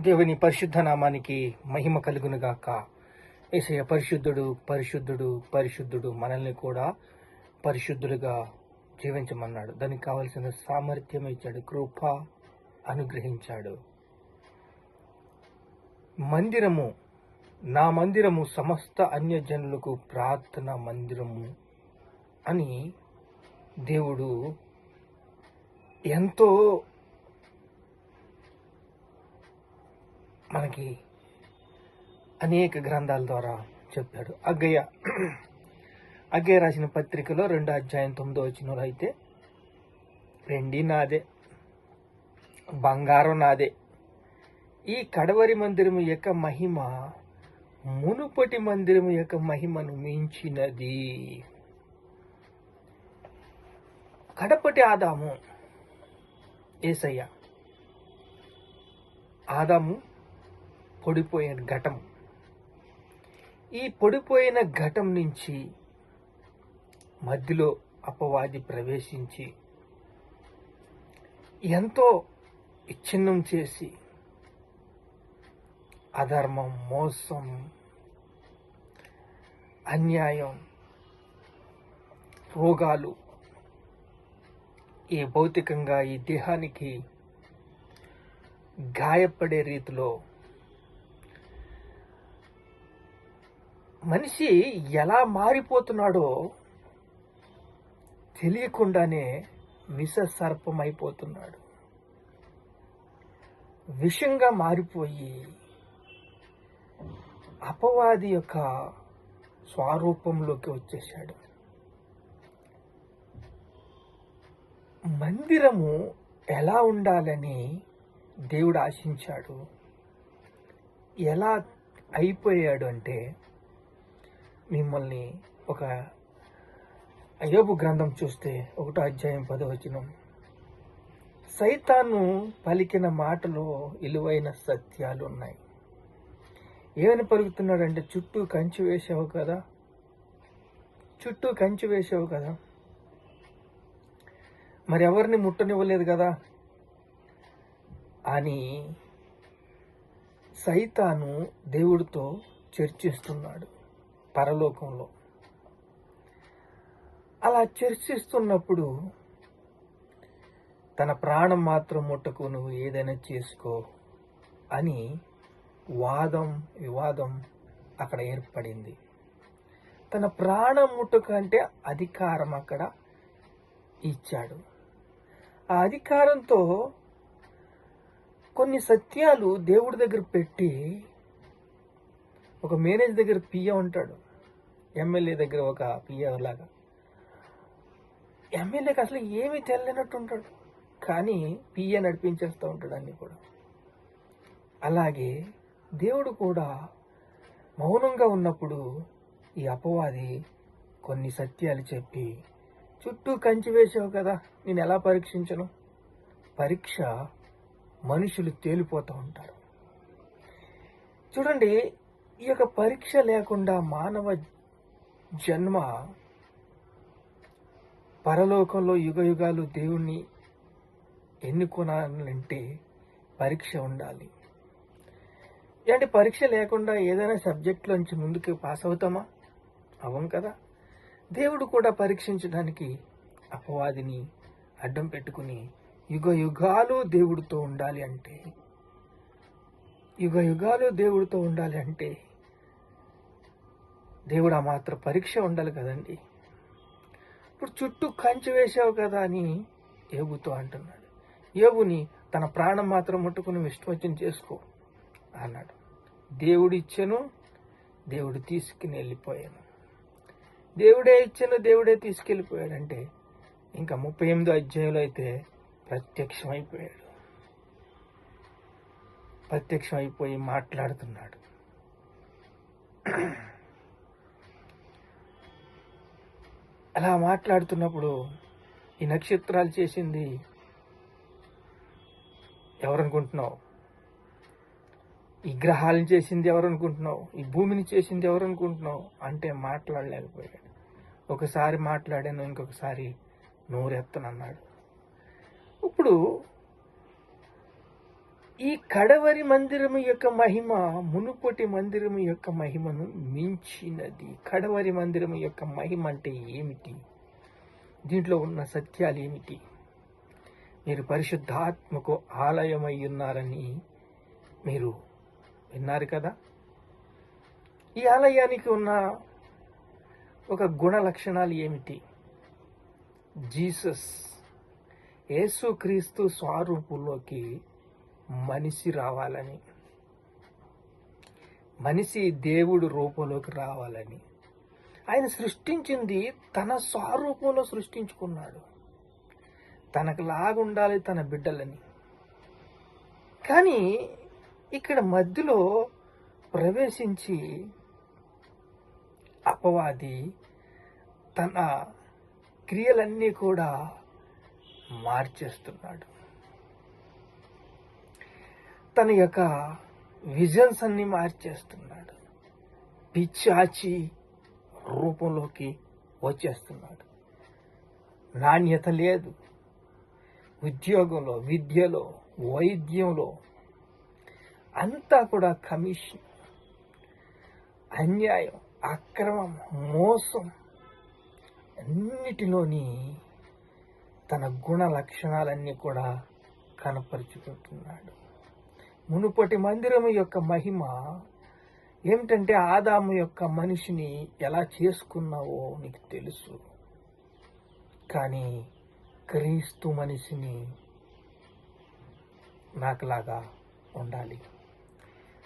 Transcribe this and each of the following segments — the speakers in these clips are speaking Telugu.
దేవుని పరిశుద్ధ నామానికి మహిమ కలుగునుగాక. యేసయ్య పరిశుద్ధుడు, పరిశుద్ధుడు, పరిశుద్ధుడు. మనల్ని కూడా పరిశుద్ధులుగా జీవించమన్నాడు. దానికి కావలసిన సామర్థ్యం ఇచ్చాడు, కృప అనుగ్రహించాడు. మందిరము, నా మందిరము సమస్త అన్యజనులకు ప్రార్థన మందిరము అని దేవుడు ఎంతో మనకి అనేక గ్రంథాల ద్వారా చెప్పాడు. అగ్గయ్య రాసిన పత్రికలో 2వ అధ్యాయం 9వ వచనంలో అయితే, వెండి నాదే, బంగారం నాదే, ఈ కడవరి మందిరము యొక్క మహిమ మునుపటి మందిరము యొక్క మహిమను మించినది. కడపటి ఆదాము యేసయ్య. ఆదాము పొడిపోయిన ఘటం. ఈ పొడిపోయిన ఘటం నుంచి మధ్యలో అపవాది ప్రవేశించి ఎంతో విచ్ఛిన్నం చేసి అధర్మం, మోసం, అన్యాయం, రోగాలు, ఈ భౌతికంగా ఈ దేహానికి గాయపడే రీతిలో మనిషి ఎలా మారిపోతున్నాడో తెలియకుండానే విష సర్పం అయిపోతున్నాడు. విషంగా మారిపోయి అపవాది యొక్క స్వరూపంలోకి వచ్చేసాడు. మందిరము ఎలా ఉండాలని దేవుడు ఆశించాడు. ఎలా అయిపోయాడు అంటే, మిమ్మల్ని ఒక యోబు గ్రంథం చూస్తే 1వ అధ్యాయం 10వ వచనం, సైతాను పలికిన మాటలో విలువైన సత్యాలు ఉన్నాయి. ఏమని పలుకుతున్నాడంటే, చుట్టూ కంచి వేసావు కదా, చుట్టూ కంచి వేసావు కదా, మరి ఎవరిని ముట్టనివ్వలేదు కదా అని సైతాను దేవుడితో చర్చిస్తున్నాడు పరలోకంలో. అలా చర్చిస్తున్నప్పుడు, తన ప్రాణం మాత్రం ముట్టకు, నువ్వు ఏదైనా చేసుకో అని వివాదం అక్కడ ఏర్పడింది. తన ప్రాణం ముట్టకు అంటే అధికారం అక్కడ ఇచ్చాడు. ఆ అధికారంతో కొన్ని సత్యాలు దేవుడి దగ్గర పెట్టి, ఒక మేనేజర్ దగ్గర పియ్య ఉంటాడు, ఎమ్మెల్యే దగ్గర ఒక పియ్య లాగా. ఎమ్మెల్యేకి అసలు ఏమీ తెలియనట్టు ఉంటాడు, కానీ పియ్య నడిపించేస్తూ ఉంటాడు అన్ని కూడా. అలాగే దేవుడు కూడా మౌనంగా ఉన్నప్పుడు ఈ అపవాది కొన్ని సత్యాలు చెప్పి, చుట్టూ కంచి వేసావు కదా, నేను ఎలా పరీక్షించను? పరీక్ష మనుషులు తేలిపోతూ ఉంటారు. చూడండి, ఈ యొక్క పరీక్ష లేకుండా మానవ జన్మ పరలోకంలో యుగయుగాలు దేవుణ్ణి ఎన్నుకోనాలంటే పరీక్ష ఉండాలి. అంటే పరీక్ష లేకుండా ఏదైనా సబ్జెక్టులోంచి ముందుకు పాస్ అవుతామా? అవం కదా. దేవుడు కూడా పరీక్షించడానికి అపవాదిని అడ్డం పెట్టుకుని యుగయుగాలు దేవుడితో ఉండాలి అంటే, దేవుడు ఆ మాత్రం పరీక్ష ఉండాలి కదండి. ఇప్పుడు చుట్టూ కంచి వేసావు కదా అని యోబుతో అంటున్నాడు. యోబుని తన ప్రాణం మాత్రం ముట్టుకుని ఇష్టం చేసుకో అన్నాడు. దేవుడు ఇచ్చాను, దేవుడు తీసుకుని వెళ్ళిపోయాను. దేవుడే ఇచ్చాను, దేవుడే తీసుకెళ్ళిపోయాడంటే, ఇంకా 38వ అధ్యాయంలో అయితే ప్రత్యక్షమైపోయి మాట్లాడుతున్నాడు. అలా మాట్లాడుతున్నప్పుడు, ఈ నక్షత్రాలు చేసింది ఎవరనుకుంటున్నావు? ఈ గ్రహాలను చేసింది ఎవరనుకుంటున్నావు? ఈ భూమిని చేసింది ఎవరనుకుంటున్నావు అంటే మాట్లాడలేకపోయాడు. ఒకసారి మాట్లాడాను, ఇంకొకసారి నోరెత్తనన్నాడు. ఇప్పుడు ఈ కడవరి మందిరము యొక్క మహిమ మునుపటి మందిరము యొక్క మహిమను మించినది. కడవరి మందిరము యొక్క మహిమ అంటే ఏమిటి? దీంట్లో ఉన్న సత్యాలు ఏమిటి? మీరు పరిశుద్ధాత్మకు ఆలయమై ఉన్నారని మీరు విన్నారు కదా. ఈ ఆలయానికి ఉన్న ఒక గుణ లక్షణాలు ఏమిటి? జీసస్, యేసుక్రీస్తు స్వరూపంలోకి మనిషి రావాలని, మనిషి దేవుడు రూపంలోకి రావాలని ఆయన సృష్టించింది తన స్వరూపంలో సృష్టించుకున్నాడు. తనకు లాగుండాలి తన బిడ్డలని. కానీ ఇక్కడ మధ్యలో ప్రవేశించి అపవాది తన క్రియలన్నీ కూడా మార్చేస్తున్నాడు. తన యొక్క విజన్స్ అన్ని మార్చేస్తున్నాడు. పిచ్చాచి రూపంలోకి వచ్చేస్తున్నాడు. నాణ్యత లేదు. ఉద్యోగంలో, విద్యలో, వైద్యంలో అంతా కూడా కమిషన్, అన్యాయం, అక్రమం, మోసం అన్నిటిలోని తన గుణ లక్షణాలన్నీ కూడా కనపరుచుకుంటున్నాడు. మునుపటి మందిరము యొక్క మహిమ ఏమిటంటే ఆదాము యొక్క మనిషిని ఎలా చేసుకున్నావో నీకు తెలుసు. కానీ క్రీస్తు మనిషిని నాకులాగా ఉండాలి,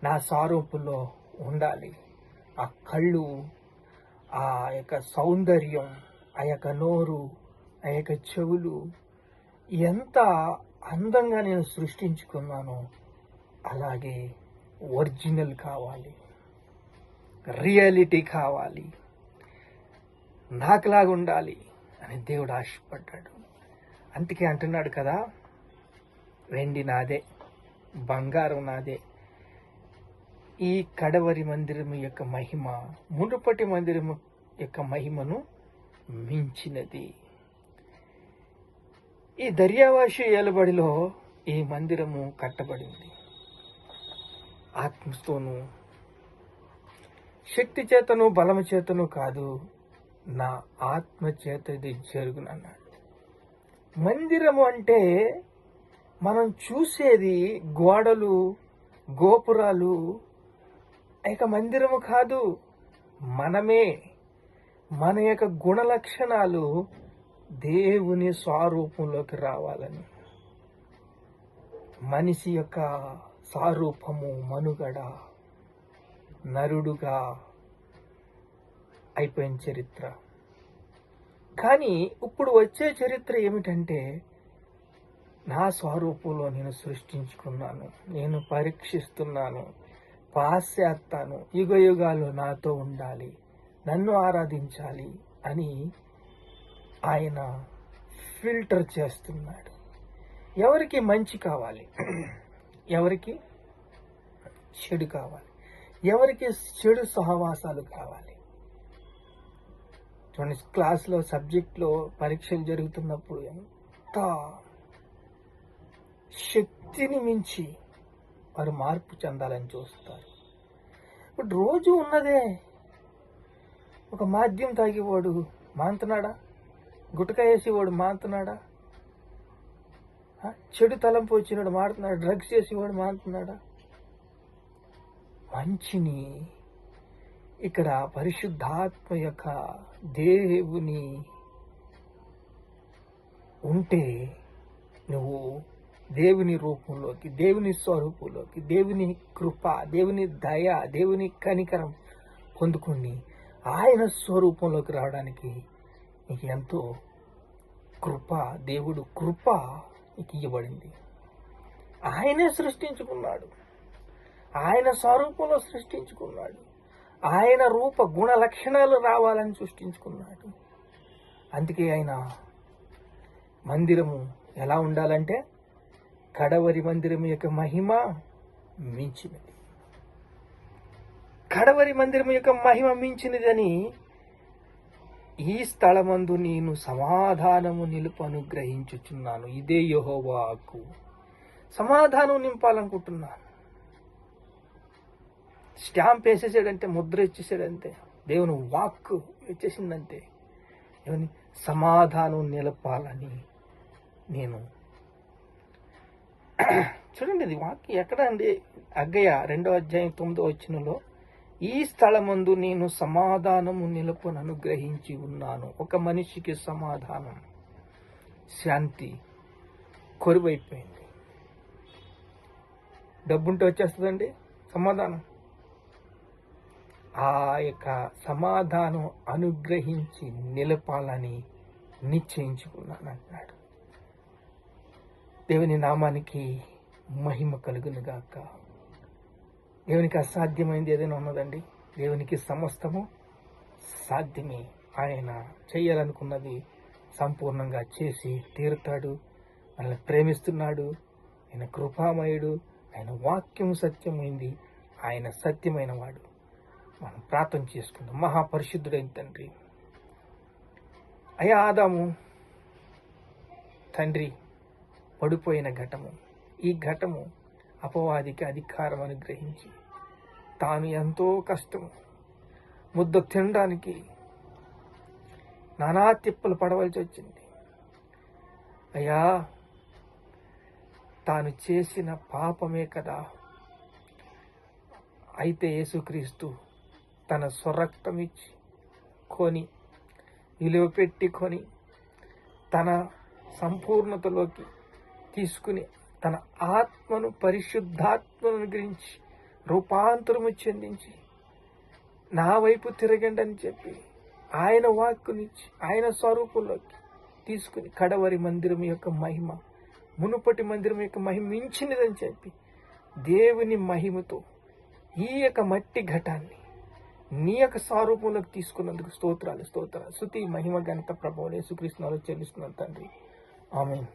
నా స్వరూపంలో ఉండాలి. ఆ కళ్ళు, ఆ యొక్క సౌందర్యం, ఆ యొక్క నోరు, ఆ యొక్క చెవులు ఎంత అందంగా నేను సృష్టించుకున్నానో అలాగే ఒరిజినల్ కావాలి, రియాలిటీ కావాలి, నాకులాగా ఉండాలి అని దేవుడు ఆశపడ్డాడు. అందుకే అంటున్నాడు కదా, వెండి నాదే, బంగారం నాదే. ఈ కడవరి మందిరము యొక్క మహిమ మునుపటి మందిరము యొక్క మహిమను మించినది. ఈ దర్యావాషి ఏలుబడిలో ఈ మందిరము కట్టబడింది. ఆత్మతోనూ శక్తి చేతను బలము చేతను కాదు, నా ఆత్మ చేత ఇది జరుగునన్నాడు. మందిరము అంటే మనం చూసేది గోడలు, గోపురాలు, ఇక మందిరము కాదు, మనమే. మన యొక్క గుణ లక్షణాలు దేవుని స్వరూపంలోకి రావాలని, మనిషి యొక్క స్వరూపము, మనుగడ, నరుడుగా అయిపోయిన చరిత్ర. కానీ ఇప్పుడు వచ్చే చరిత్ర ఏమిటంటే, నా స్వరూపంలో నేను సృష్టించుకున్నాను, నేను పరీక్షిస్తున్నాను, పాస్ చేస్తాను, యుగ యుగాలు నాతో ఉండాలి, నన్ను ఆరాధించాలి అని ఆయన ఫిల్టర్ చేస్తున్నాడు. ఎవరికి మంచి కావాలి, ఎవరికి చెడు కావాలి, ఎవరికి చెడు సహవాసాలు కావాలి. చూడండి, క్లాస్లో సబ్జెక్ట్లో పరీక్షలు జరుగుతున్నప్పుడు ఎంత శక్తిని మించి వారు మార్పు చెందాలని చూస్తారు. ఇప్పుడు రోజు ఉన్నదే, ఒక మాద్యం తాగేవాడు మాంతున్నాడా, గుటక వేసేవాడు మాంతున్నాడా, చెడు తలంపు వచ్చినాడు మారుతున్నాడు, డ్రగ్స్ చేసేవాడు మారుతున్నాడా? మంచిని ఇక్కడ పరిశుద్ధాత్మ యొక్క దేవుని ఉంటే నువ్వు దేవుని రూపంలోకి, దేవుని స్వరూపంలోకి, దేవుని కృప, దేవుని దయ, దేవుని కనికరం పొందుకొని ఆయన స్వరూపంలోకి రావడానికి నీకు ఎంతో కృప, దేవుడు కృప నీకు ఇవ్వబడింది. ఆయనే సృష్టించుకున్నాడు, ఆయన స్వరూపంలో సృష్టించుకున్నాడు, ఆయన రూప గుణ లక్షణాలు రావాలని సృష్టించుకున్నాడు. అందుకే ఆయన మందిరము ఎలా ఉండాలంటే కడవరి మందిరం యొక్క మహిమ మించినది. కడవరి మందిరం యొక్క మహిమ మించినదని ఈ స్థలమందు నేను సమాధానము నిలుపు అనుగ్రహించుచున్నాను. ఇదే యెహోవా వాక్కు. సమాధానం నింపాలనుకుంటున్నాను. స్టాంప్ వేసేసాడంటే, ముద్ర ఇచ్చేసాడంటే, దేవుని వాక్ ఇచ్చేసిందంటే, దేవుని సమాధానం నిలపాలని నేను చూడండి, ఇది వాక్యం ఎక్కడ అండి? హగ్గయ 2వ అధ్యాయం 9వ వచనంలో, ఈ స్థలమందు నేను సమాధానము నిలుపును అనుగ్రహించి ఉన్నాను. ఒక మనిషికి సమాధానం, శాంతి కొరువైపోయింది. డబ్బుంటే వచ్చేస్తుందండి సమాధానం. ఆ యొక్క సమాధానం అనుగ్రహించి నిలపాలని నిశ్చయించుకున్నాను అంటున్నాడు. దేవుని నామానికి మహిమ కలుగును గాక. దేవునికి అసాధ్యమైంది ఏదైనా ఉన్నదండి? దేవునికి సమస్తము సాధ్యమే. ఆయన చేయాలనుకున్నది సంపూర్ణంగా చేసి తీరుతాడు. మనల్ని ప్రేమిస్తున్నాడు. ఆయన కృపామయుడు. ఆయన వాక్యం సత్యమైంది. ఆయన సత్యమైన వాడు. మనం ప్రార్థన చేసుకుందాం. మహాపరిశుద్ధుడైన తండ్రి, అయ్యా ఆదాము తండ్రి పడిపోయిన ఘటము, ఈ ఘటము అపవాదికి అధికారం అనుగ్రహించి తాను ఎంతో కష్టము ముద్ద తినడానికి నానా తిప్పలు పడవలసి వచ్చింది. అయ్యా, తాను చేసిన పాపమే కదా. అయితే యేసుక్రీస్తు తన స్వరక్తం ఇచ్చి కొని, విలువ పెట్టి కొని, తన సంపూర్ణతలోకి తీసుకుని తన ఆత్మను, పరిశుద్ధాత్మను గురించి రూపాంతరము చెందించి నా వైపు తిరగండి అని చెప్పి ఆయన వాక్కునిచ్చి ఆయన స్వరూపంలోకి తీసుకుని కడవరి మందిరం యొక్క మహిమ మునుపటి మందిరం యొక్క మహిమ మించినదని చెప్పి దేవుని మహిమతో ఈ యొక్క మట్టి ఘటాన్ని నీ యొక్క స్వరూపంలోకి తీసుకున్నందుకు స్తోత్రాలు. స్తుతి, మహిమ, ఘనత, ప్రభావం యేసుక్రీస్తు నామములో చెల్లిస్తున్నాను తండ్రి. ఆమేన్.